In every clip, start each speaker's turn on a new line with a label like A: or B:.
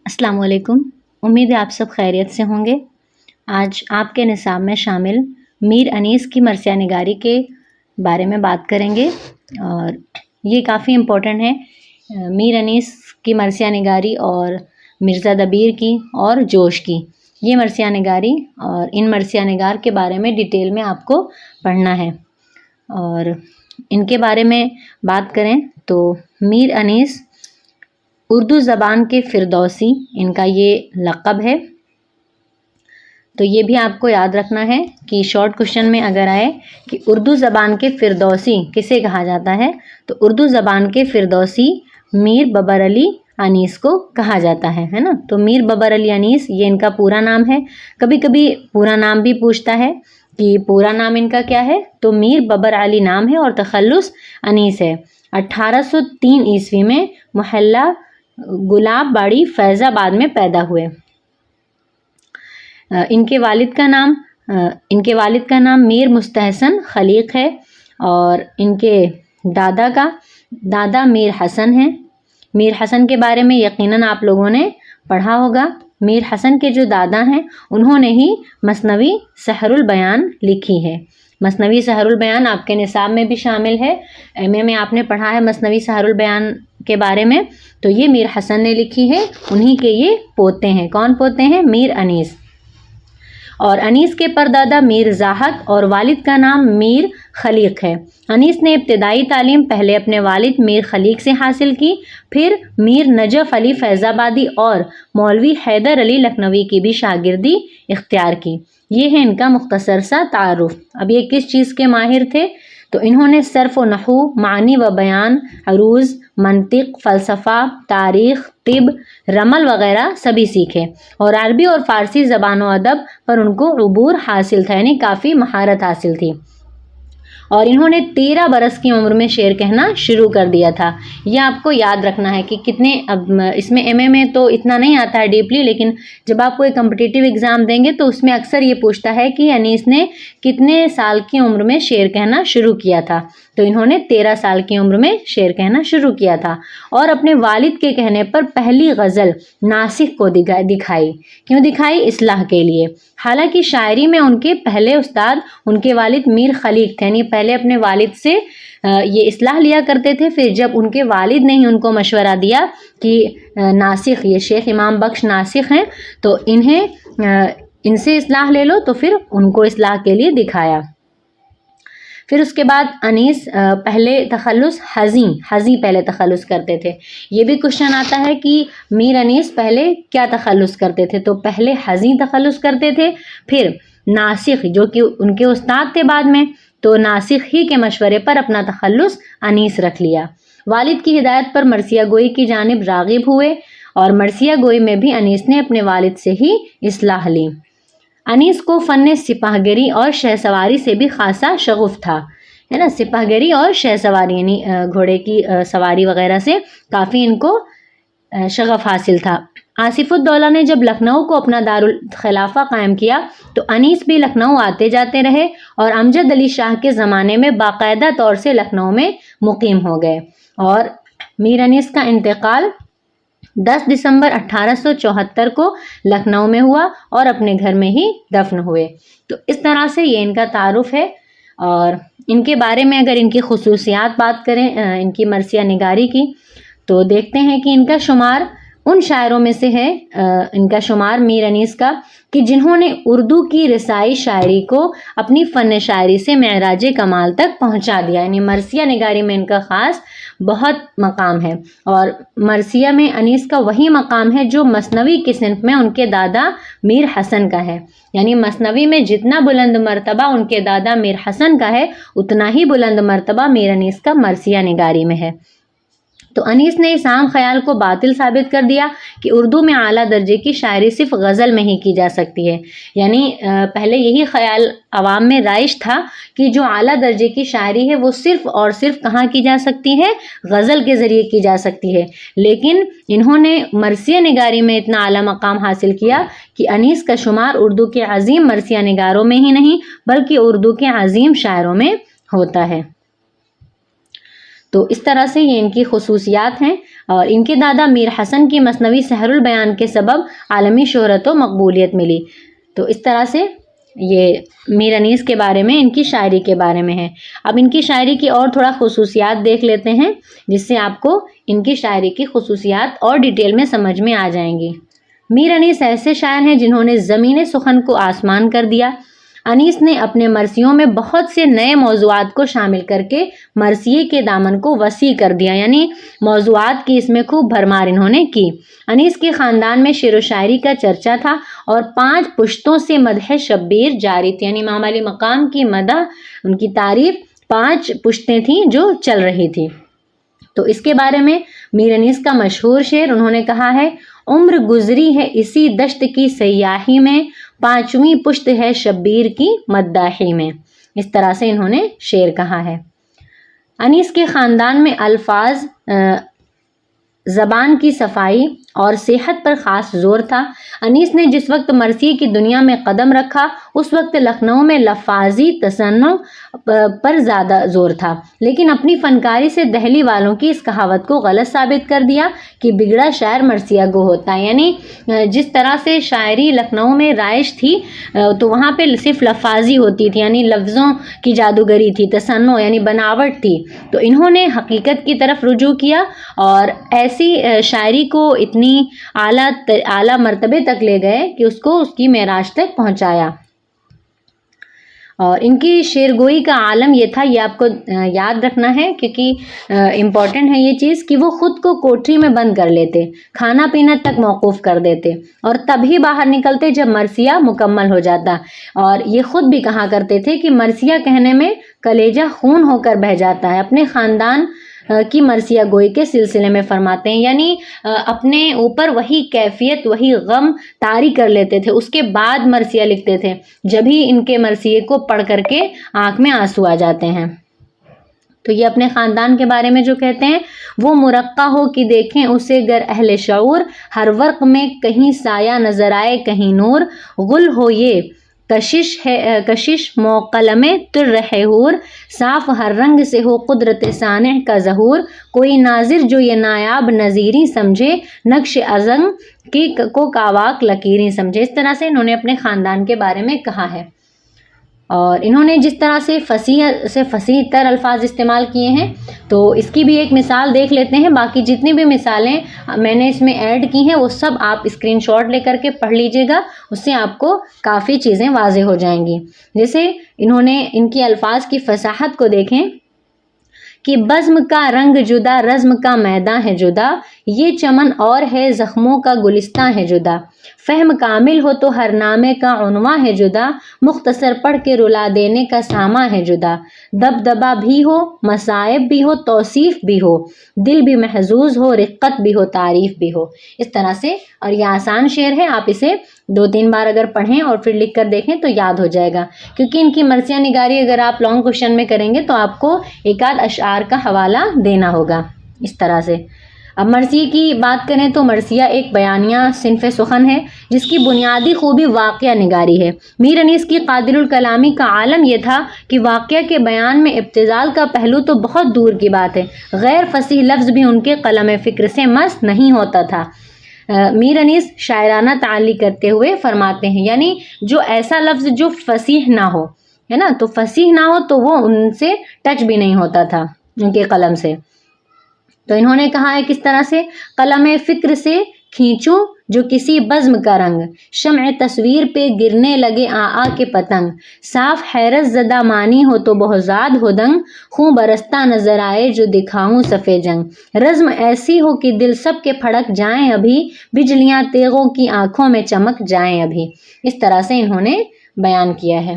A: السلام علیکم. امید ہے آپ سب خیریت سے ہوں گے. آج آپ کے نصاب میں شامل میر انیس کی مرثیہ نگاری کے بارے میں بات کریں گے اور یہ کافی امپورٹنٹ ہے. میر انیس کی مرثیہ نگاری اور مرزا دبیر کی اور جوش کی یہ مرثیہ نگاری اور ان مرثیہ نگار کے بارے میں ڈیٹیل میں آپ کو پڑھنا ہے. اور ان کے بارے میں بات کریں تو میر انیس اردو زبان کے فردوسی ان کا یہ لقب ہے. تو یہ بھی آپ کو یاد رکھنا ہے کہ شارٹ کوشچن میں اگر آئے کہ اردو زبان کے فردوسی کسے کہا جاتا ہے تو اردو زبان کے فردوسی میر ببر علی انیس کو کہا جاتا ہے نا. تو میر ببر علی انیس یہ ان کا پورا نام ہے. کبھی کبھی پورا نام بھی پوچھتا ہے کہ پورا نام ان کا کیا ہے تو میر ببر علی نام ہے اور تخلص انیس ہے. 1803 عیسوی میں محلہ گلاب باڑی فیض آباد میں پیدا ہوئے. ان کے والد کا نام میر مستحسن خلیق ہے اور ان کے دادا میر حسن ہیں. میر حسن کے بارے میں یقیناً آپ لوگوں نے پڑھا ہوگا. میر حسن کے جو دادا ہیں انہوں نے ہی مثنوی سحر البیان لکھی ہے. مثنوی سحر البیان آپ کے نصاب میں بھی شامل ہے. ایم اے میں آپ نے پڑھا ہے مثنوی سحر البیان کے بارے میں. تو یہ میر حسن نے لکھی ہے. انہی کے یہ پوتے ہیں. کون پوتے ہیں؟ میر انیس. اور انیس کے پردادا میر زاہد اور والد کا نام میر خلیق ہے. انیس نے ابتدائی تعلیم پہلے اپنے والد میر خلیق سے حاصل کی، پھر میر نجف علی فیض آبادی اور مولوی حیدر علی لکھنوی کی بھی شاگردی اختیار کی. یہ ہے ان کا مختصر سا تعارف. اب یہ کس چیز کے ماہر تھے؟ تو انہوں نے صرف و نحو، معنی و بیان، عروض، منطق، فلسفہ، تاریخ، طب، رمل وغیرہ سبھی سیکھے اور عربی اور فارسی زبان و ادب پر ان کو عبور حاصل تھا، یعنی کافی مہارت حاصل تھی. اور انہوں نے 13 برس کی عمر میں شعر کہنا شروع کر دیا تھا. یہ آپ کو یاد رکھنا ہے کہ کتنے، اب اس میں ایم اے میں تو اتنا نہیں آتا ہے ڈیپلی، لیکن جب آپ کوئی کمپٹیٹیو ایگزام دیں گے تو اس میں اکثر یہ پوچھتا ہے کہ انیس نے کتنے سال کی عمر میں شعر کہنا شروع کیا تھا. تو انہوں نے 13 سال کی عمر میں شعر کہنا شروع کیا تھا اور اپنے والد کے کہنے پر پہلی غزل ناسخ کو دکھائی. کیوں دکھائی؟ اصلاح کے لیے. حالانکہ شاعری میں ان کے پہلے استاد ان کے والد میر خلیق تھے، یعنی پہلے اپنے والد سے یہ اصلاح لیا کرتے تھے. پھر جب ان کے والد نے ہی ان کو مشورہ دیا کہ ناسخ، یہ شیخ امام بخش ناسخ ہیں تو ان سے اصلاح لے لو، تو پھر ان کو اصلاح کے لیے دکھایا. پھر اس کے بعد انیس پہلے تخلص حزیں پہلے تخلص کرتے تھے. یہ بھی کوشچن آتا ہے کہ میر انیس پہلے کیا تخلص کرتے تھے؟ تو پہلے حزیں تخلص کرتے تھے، پھر ناسخ جو کہ ان کے استاد تھے بعد میں، تو ناسخ ہی کے مشورے پر اپنا تخلص انیس رکھ لیا. والد کی ہدایت پر مرثیہ گوئی کی جانب راغب ہوئے اور مرثیہ گوئی میں بھی انیس نے اپنے والد سے ہی اصلاح لی. انیس کو فن سپاہ گری اور شہ سواری سے بھی خاصا شغف تھا، ہے نا. سپاہ گری اور شہ سواری یعنی گھوڑے کی سواری وغیرہ سے کافی ان کو شغف حاصل تھا. آصف الدولہ نے جب لکھنؤ کو اپنا دارالخلافہ قائم کیا تو انیس بھی لکھنؤ آتے جاتے رہے اور امجد علی شاہ کے زمانے میں باقاعدہ طور سے لکھنؤ میں مقیم ہو گئے. اور میر انیس کا انتقال 10 دسمبر 1874 کو لکھنؤ میں ہوا اور اپنے گھر میں ہی دفن ہوئے. تو اس طرح سے یہ ان کا تعارف ہے. اور ان کے بارے میں اگر ان کی خصوصیات بات کریں ان کی مرثیہ نگاری کی، تو دیکھتے ہیں کہ ان کا شمار ان شاعروں میں سے ہے، ان کا شمار میر انیس کا، کہ جنہوں نے اردو کی رسائی شاعری کو اپنی فن شاعری سے معراج کمال تک پہنچا دیا. یعنی مرثیہ نگاری میں ان کا خاص بہت مقام ہے. اور مرثیہ میں انیس کا وہی مقام ہے جو مثنوی کی صنف میں ان کے دادا میر حسن کا ہے. یعنی مثنوی میں جتنا بلند مرتبہ ان کے دادا میر حسن کا ہے اتنا ہی بلند مرتبہ میر انیس کا مرثیہ نگاری میں ہے. تو انیس نے اس عام خیال کو باطل ثابت کر دیا کہ اردو میں اعلیٰ درجے کی شاعری صرف غزل میں ہی کی جا سکتی ہے. یعنی پہلے یہی خیال عوام میں رائج تھا کہ جو اعلیٰ درجے کی شاعری ہے وہ صرف اور صرف کہاں کی جا سکتی ہے؟ غزل کے ذریعے کی جا سکتی ہے. لیکن انہوں نے مرثیہ نگاری میں اتنا اعلیٰ مقام حاصل کیا کہ انیس کا شمار اردو کے عظیم مرثیہ نگاروں میں ہی نہیں بلکہ اردو کے عظیم شاعروں میں ہوتا ہے. تو اس طرح سے یہ ان کی خصوصیات ہیں، اور ان کے دادا میر حسن کی مثنوی سحر البیان کے سبب عالمی شہرت و مقبولیت ملی۔ تو اس طرح سے یہ میر انیس کے بارے میں، ان کی شاعری کے بارے میں ہے۔ اب ان کی شاعری کی اور تھوڑا خصوصیات دیکھ لیتے ہیں، جس سے آپ کو ان کی شاعری کی خصوصیات اور ڈیٹیل میں سمجھ میں آ جائیں گی۔ میر انیس ایسے شاعر ہیں جنہوں نے زمین سخن کو آسمان کر دیا۔ انیس نے اپنے مرثیوں میں بہت سے نئے موضوعات کو شامل کر کے مرثیے کے دامن کو وسیع کر دیا، یعنی موضوعات کی اس میں خوب بھرمار انہوں نے کی۔ انیس کے خاندان میں شعر و شاعری کا چرچا تھا اور 5 پشتوں سے مدح شبیر جاری تھی، یعنی امام علی مقام کی مدح، ان کی تعریف 5 پشتیں تھیں جو چل رہی تھی۔ تو اس کے بارے میں میر انیس کا مشہور شعر انہوں نے کہا ہے: عمر گزری ہے اسی دشت کی سیاحی میں، 5ویں پشت ہے شبیر کی مداحی میں۔ اس طرح سے انہوں نے شعر کہا ہے۔ انیس کے خاندان میں الفاظ، زبان کی صفائی اور صحت پر خاص زور تھا۔ انیس نے جس وقت مرثیے کی دنیا میں قدم رکھا اس وقت لکھنؤ میں لفاظی تصنع پر زیادہ زور تھا، لیکن اپنی فنکاری سے دہلی والوں کی اس کہاوت کو غلط ثابت کر دیا کہ بگڑا شاعر مرثیہ گو ہوتا ہے، یعنی جس طرح سے شاعری لکھنؤ میں رائج تھی تو وہاں پہ صرف لفاظی ہوتی تھی، یعنی لفظوں کی جادوگری تھی، تصنع یعنی بناوٹ تھی۔ تو انہوں نے حقیقت کی طرف رجوع کیا اور ایسی شاعری کو اتنی اعلیٰ مرتبے تک لے گئے کہ اس کو اس کی معراج تک پہنچایا۔ اور ان کی شعر گوئی کا عالم یہ تھا، یہ آپ کو یاد رکھنا ہے کیونکہ امپورٹنٹ ہے یہ چیز، کہ وہ خود کو کوٹری میں بند کر لیتے، کھانا پینا تک موقوف کر دیتے اور تب ہی باہر نکلتے جب مرثیہ مکمل ہو جاتا۔ اور یہ خود بھی کہا کرتے تھے کہ مرثیہ کہنے میں کلیجہ خون ہو کر بہہ جاتا ہے۔ اپنے خاندان کی مرثیہ گوئی کے سلسلے میں فرماتے ہیں، یعنی اپنے اوپر وہی کیفیت، وہی غم طاری کر لیتے تھے، اس کے بعد مرثیہ لکھتے تھے، جب ہی ان کے مرثیے کو پڑھ کر کے آنکھ میں آنسو آ جاتے ہیں۔ تو یہ اپنے خاندان کے بارے میں جو کہتے ہیں: وہ مرقع ہو کہ دیکھیں اسے گر اہل شعور، ہر ورق میں کہیں سایہ نظر آئے کہیں نور، غل ہو یہ کشش موقلم تر ہے حور، صاف ہر رنگ سے ہو قدرت صانع کا ظہور، کوئی ناظر جو یہ نایاب نظیری سمجھے، نقش ازنگ کی کو کاواک لکیری سمجھے۔ اس طرح سے انہوں نے اپنے خاندان کے بارے میں کہا ہے۔ اور انہوں نے جس طرح سے فصیح تر الفاظ استعمال کیے ہیں تو اس کی بھی ایک مثال دیکھ لیتے ہیں۔ باقی جتنی بھی مثالیں میں نے اس میں ایڈ کی ہیں وہ سب آپ اسکرین شاٹ لے کر کے پڑھ لیجئے گا، اس سے آپ کو کافی چیزیں واضح ہو جائیں گی۔ جیسے انہوں نے ان کی الفاظ کی فصاحت کو دیکھیں کہ بزم کا رنگ جدا، رزم کا میداں ہے جدا، یہ چمن اور ہے زخموں کا گلستاں ہے جدا، فہم کامل ہو تو ہر نامے کا عنواں ہے جدا، مختصر پڑھ کے رلا دینے کا ساماں ہے جدا، دبدبا بھی ہو مصائب بھی ہو توصیف بھی ہو، دل بھی محظوظ ہو رقت بھی ہو تعریف بھی ہو۔ اس طرح سے، اور یہ آسان شعر ہے، آپ اسے 2-3 بار اگر پڑھیں اور پھر لکھ کر دیکھیں تو یاد ہو جائے گا، کیونکہ ان کی مرثیہ نگاری اگر آپ لانگ کوشچن میں کریں گے تو آپ کو ایک آدھ اشعار کا حوالہ دینا ہوگا۔ اس طرح سے اب مرثیے کی بات کریں تو مرثیہ ایک بیانیہ صنف سخن ہے جس کی بنیادی خوبی واقعہ نگاری ہے۔ میر انیس کی قادر الکلامی کا عالم یہ تھا کہ واقعہ کے بیان میں ابتذال کا پہلو تو بہت دور کی بات ہے، غیر فصیح لفظ بھی ان کے قلم فکر سے مس نہیں ہوتا تھا۔ میر انیس شاعرانہ تعلی کرتے ہوئے فرماتے ہیں، یعنی جو ایسا لفظ جو فصیح نہ ہو، ہے نا، تو فصیح نہ ہو تو وہ ان سے ٹچ بھی نہیں ہوتا تھا ان کے قلم سے۔ تو انہوں نے کہا ہے کس طرح سے: قلم فکر سے کھینچوں جو کسی بزم کا رنگ، شمع تصویر پہ گرنے لگے آ کے پتنگ، صاف حیرت زدہ مانی ہو تو بہزاد ہو دنگ، خون برستا نظر آئے جو دکھاؤں صف جنگ، رزم ایسی ہو کہ دل سب کے پھڑک جائیں ابھی، بجلیاں تیغوں کی آنکھوں میں چمک جائیں ابھی۔ اس طرح سے انہوں نے بیان کیا ہے۔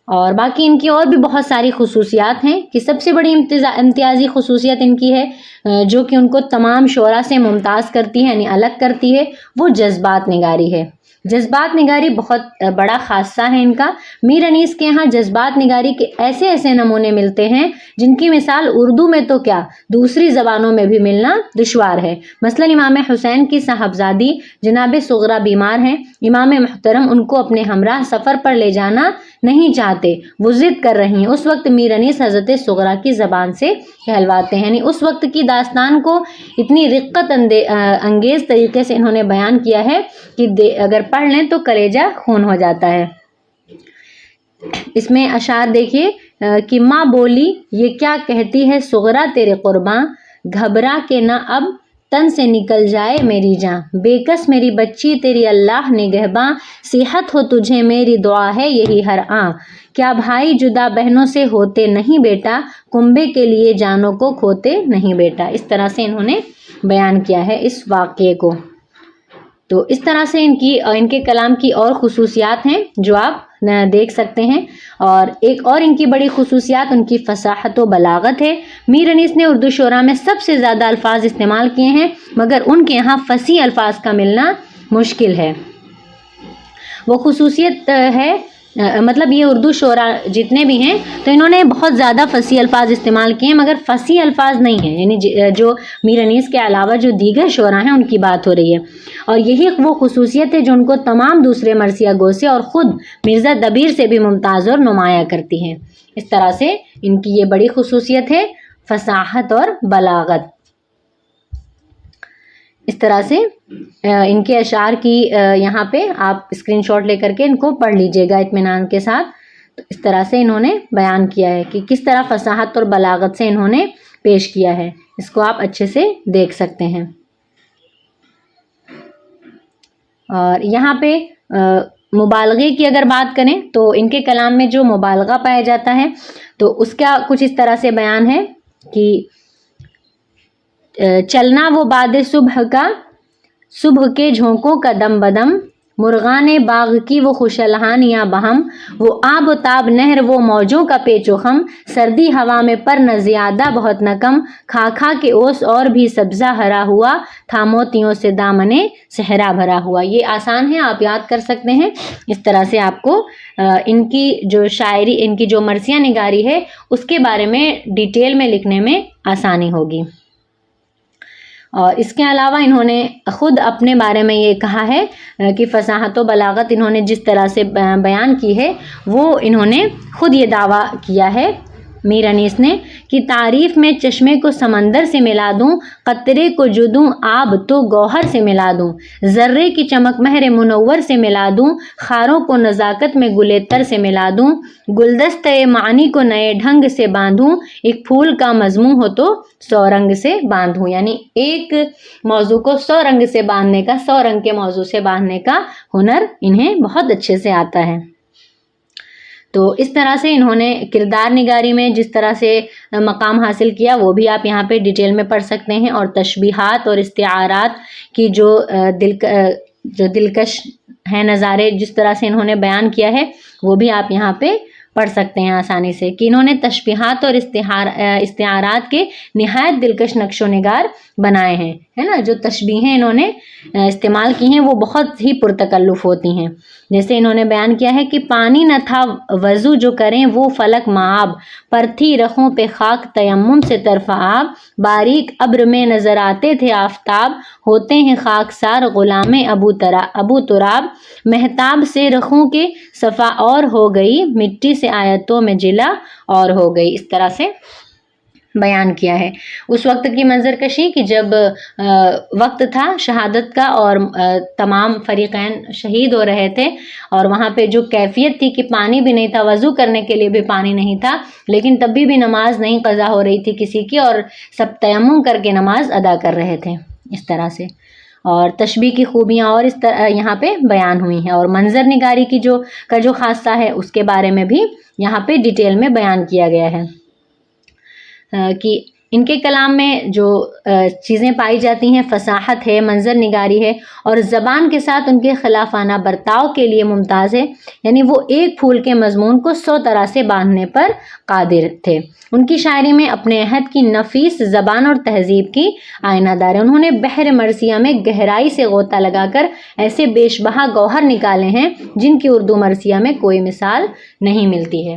A: اور باقی ان کی اور بھی بہت ساری خصوصیات ہیں کہ سب سے بڑی امتیازی خصوصیت ان کی ہے جو کہ ان کو تمام شعراء سے ممتاز کرتی ہے، یعنی الگ کرتی ہے، وہ جذبات نگاری ہے۔ جذبات نگاری بہت بڑا خاصہ ہے ان کا۔ میر انیس کے ہاں جذبات نگاری کے ایسے ایسے نمونے ملتے ہیں جن کی مثال اردو میں تو کیا دوسری زبانوں میں بھی ملنا دشوار ہے۔ مثلا امام حسین کی صاحبزادی جناب صغرا بیمار ہیں، امام محترم ان کو اپنے ہمراہ سفر پر لے جانا نہیں چاہتے، وہ ضد کر رہی ہیں۔ اس وقت میر انیس حضرت صغریٰ کی زبان سے کہلواتے ہیں، یعنی اس وقت کی داستان کو اتنی رقت انگیز طریقے سے انہوں نے بیان کیا ہے کہ اگر پڑھ لیں تو کلیجہ خون ہو جاتا ہے۔ اس میں اشعار دیکھیے کہ ماں بولی یہ کیا کہتی ہے صغریٰ تیرے قرباں، گھبرا کے نہ اب تن سے نکل جائے میری جاں، بے کس میری بچی تیری اللہ نگہباں، صحت ہو تجھے میری دعا ہے یہی ہر آں، کیا بھائی جدا بہنوں سے ہوتے نہیں بیٹا، کنبے کے لیے جانوں کو کھوتے نہیں بیٹا۔ اس طرح سے انہوں نے بیان کیا ہے اس واقعے کو۔ تو اس طرح سے ان کے کلام کی اور خصوصیات ہیں جو آپ دیکھ سکتے ہیں، اور ایک اور ان کی بڑی خصوصیات ان کی فصاحت و بلاغت ہے۔ میر انیس نے اردو شعراء میں سب سے زیادہ الفاظ استعمال کیے ہیں، مگر ان کے یہاں فصیح الفاظ کا ملنا مشکل ہے۔ وہ خصوصیت ہے، مطلب یہ اردو شعراء جتنے بھی ہیں تو انہوں نے بہت زیادہ فصیح الفاظ استعمال کیے ہیں، مگر فصیح الفاظ نہیں ہیں، یعنی جو میر انیس کے علاوہ جو دیگر شعراء ہیں ان کی بات ہو رہی ہے، اور یہی وہ خصوصیت ہے جو ان کو تمام دوسرے مرثیہ گو سے اور خود مرزا دبیر سے بھی ممتاز اور نمایاں کرتی ہے۔ اس طرح سے ان کی یہ بڑی خصوصیت ہے، فصاحت اور بلاغت۔ اس طرح سے ان کے اشعار کی یہاں پہ آپ اسکرین شاٹ لے کر کے ان کو پڑھ لیجئے گا اطمینان کے ساتھ۔ تو اس طرح سے انہوں نے بیان کیا ہے کہ کس طرح فصاحت اور بلاغت سے انہوں نے پیش کیا ہے، اس کو آپ اچھے سے دیکھ سکتے ہیں۔ اور یہاں پہ مبالغے کی اگر بات کریں تو ان کے کلام میں جو مبالغہ پایا جاتا ہے تو اس کا کچھ اس طرح سے بیان ہے کہ چلنا وہ باد صبح کا، صبح کے جھونکوں کا دم بدم، مرغان باغ کی وہ خوش الحانیاں بہم، وہ آب و تاب نہر وہ موجوں کا پیچ و خم، سردی ہوا میں پر نہ زیادہ بہت نہ کم، کھا کھا کے اوس اور بھی سبزہ ہرا ہوا، تھا موتیوں سے دامنے صحرا بھرا ہوا۔ یہ آسان ہے، آپ یاد کر سکتے ہیں۔ اس طرح سے آپ کو ان کی جو شاعری، ان کی جو مرثیہ نگاری ہے اس کے بارے میں ڈیٹیل میں لکھنے میں آسانی ہوگی۔ اور اس کے علاوہ انہوں نے خود اپنے بارے میں یہ کہا ہے کہ فصاحت و بلاغت انہوں نے جس طرح سے بیان کی ہے وہ انہوں نے خود یہ دعویٰ کیا ہے میر انیس نے کہ تعریف میں چشمے کو سمندر سے ملا دوں، قطرے کو جو دوں آب تو گوہر سے ملا دوں، ذرے کی چمک مہر منور سے ملا دوں، خاروں کو نزاکت میں گلے تر سے ملا دوں، گلدستہ معنی کو نئے ڈھنگ سے باندھوں، ایک پھول کا مضمون ہو تو 100 رنگ سے باندھوں، یعنی ایک موضوع کو 100 رنگ سے باندھنے کا، 100 رنگ کے موضوع سے باندھنے کا ہنر انہیں بہت اچھے سے آتا ہے۔ تو اس طرح سے انہوں نے کردار نگاری میں جس طرح سے مقام حاصل کیا وہ بھی آپ یہاں پہ ڈیٹیل میں پڑھ سکتے ہیں، اور تشبیہات اور استعارات کی جو دلکش ہیں نظارے جس طرح سے انہوں نے بیان کیا ہے وہ بھی آپ یہاں پہ پڑھ سکتے ہیں آسانی سے، کہ انہوں نے تشبیہات اور استعارات کے نہایت دلکش نقش و نگار بنائے ہیں، ہے نا۔ جو تشبیہیں انہوں نے استعمال کی ہیں وہ بہت ہی پرتکلف ہوتی ہیں، جیسے انہوں نے بیان کیا ہے کہ پانی نہ تھا وضو جو کریں وہ فلک معاب، پر تھی رخوں پہ خاک تیمم سے طرف آب، باریک ابر میں نظر آتے تھے آفتاب، ہوتے ہیں خاک سار غلام ابو تراب، مہتاب سے رخوں کے صفا اور ہو گئی، مٹی سے آیتوں میں جلا اور ہو گئی۔ اس طرح سے بیان کیا ہے اس وقت کی منظر کشی کہ جب وقت تھا شہادت کا اور تمام فریقین شہید ہو رہے تھے، اور وہاں پہ جو کیفیت تھی کہ پانی بھی نہیں تھا، وضو کرنے کے لیے بھی پانی نہیں تھا، لیکن تب بھی نماز نہیں قضا ہو رہی تھی کسی کی، اور سب تیمم کر کے نماز ادا کر رہے تھے اس طرح سے۔ اور تشبیہ کی خوبیاں اور اس طرح یہاں پہ بیان ہوئی ہیں، اور منظر نگاری کی جو خاصہ ہے اس کے بارے میں بھی یہاں پہ ڈیٹیل میں بیان کیا گیا ہے کہ ان کے کلام میں جو چیزیں پائی جاتی ہیں فصاحت ہے، منظر نگاری ہے، اور زبان کے ساتھ ان کے خلافانہ برتاؤ کے لیے ممتاز ہے، یعنی وہ ایک پھول کے مضمون کو 100 طرح سے باندھنے پر قادر تھے۔ ان کی شاعری میں اپنے عہد کی نفیس زبان اور تہذیب کی آئینہ دار ہے۔ انہوں نے بحر مرثیہ میں گہرائی سے غوطہ لگا کر ایسے بیش بہا گوہر نکالے ہیں جن کی اردو مرثیہ میں کوئی مثال نہیں ملتی ہے۔